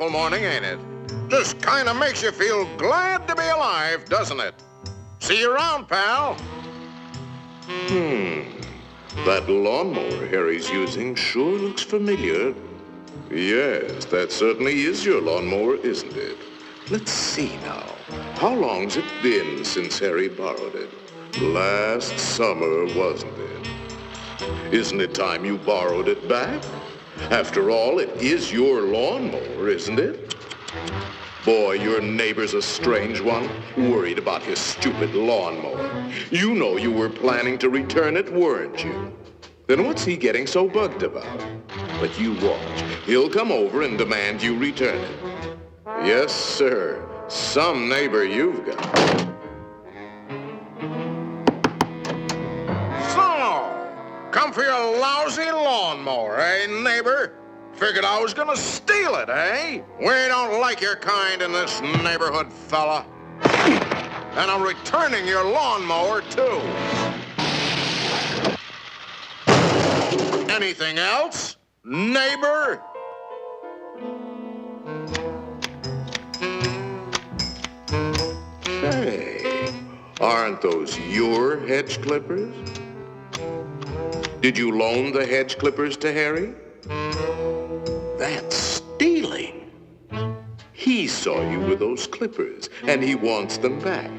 wonderful morning, ain't it? Just kind of makes you feel glad to be alive, doesn't it? See you around, pal. That lawnmower Harry's using sure looks familiar. Yes, that certainly is your lawnmower, isn't it? Let's see now. How long's it been since Harry borrowed it? Last summer, wasn't it? Isn't it time you borrowed it back? After all, it is your lawnmower, isn't it? Boy, your neighbor's a strange one, worried about his stupid lawnmower. You know you were planning to return it, weren't you? Then what's he getting so bugged about? But you watch. He'll come over and demand you return it. Yes, sir. Some neighbor you've got. So, come for your lousy lawnmower, eh, neighbor? Figured I was gonna steal it, eh? We don't like your kind in this neighborhood, fella. And I'm returning your lawnmower, too. Anything else, neighbor? Hey, aren't those your hedge clippers? Did you loan the hedge clippers to Harry? That's stealing. He saw you with those clippers, and he wants them back.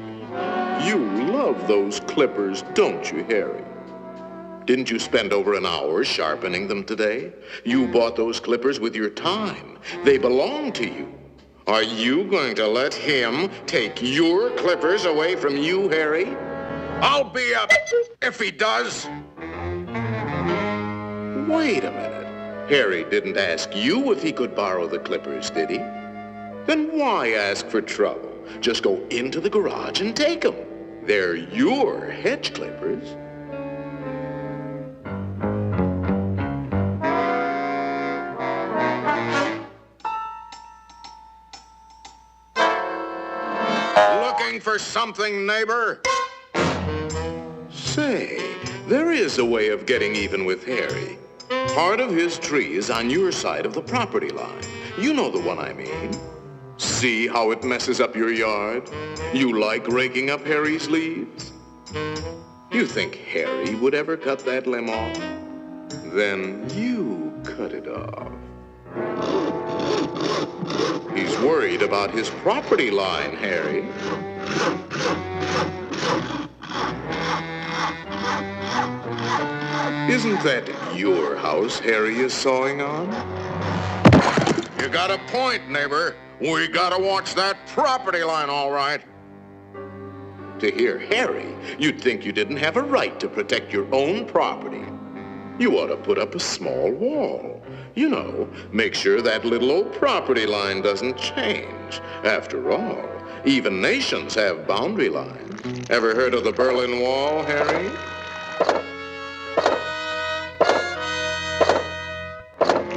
You love those clippers, don't you, Harry? Didn't you spend over an hour sharpening them today? You bought those clippers with your time. They belong to you. Are you going to let him take your clippers away from you, Harry? I'll be up if he does. Wait a minute. Harry didn't ask you if he could borrow the clippers, did he? Then why ask for trouble? Just go into the garage and take them. They're your hedge clippers. Looking for something, neighbor? Say, there is a way of getting even with Harry. Part of his tree is on your side of the property line. You know the one I mean. See how it messes up your yard? You like raking up Harry's leaves? You think Harry would ever cut that limb off? Then you cut it off. He's worried about his property line, Harry. Isn't that your house Harry is sawing on? You got a point, neighbor. We gotta watch that property line, all right. To hear Harry, you'd think you didn't have a right to protect your own property. You ought to put up a small wall. You know, make sure that little old property line doesn't change. After all, even nations have boundary lines. Ever heard of the Berlin Wall, Harry?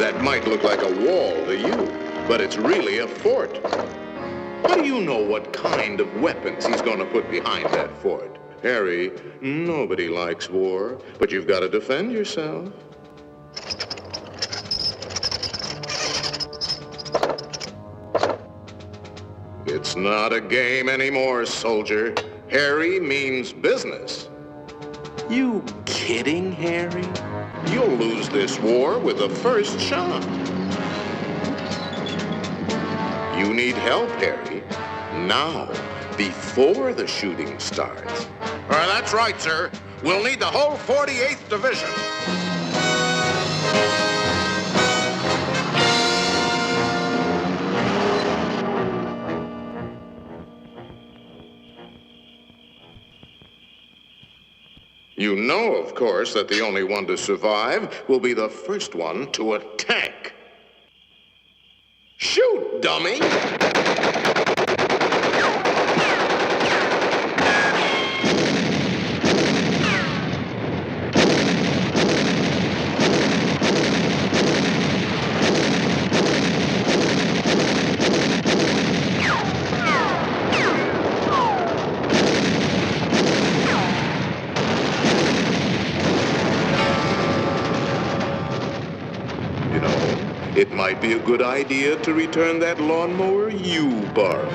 That might look like a wall to you, but it's really a fort. How do you know what kind of weapons he's going to put behind that fort? Harry, nobody likes war, but you've got to defend yourself. It's not a game anymore, soldier. Harry means business. You kidding, Harry? You'll lose this war with the first shot. You need help, Harry. Now, before the shooting starts. That's right, sir. We'll need the whole 48th Division. You know, of course, that the only one to survive will be the first one to attack. Shoot, dummy! it might be a good idea to return that lawnmower you borrowed.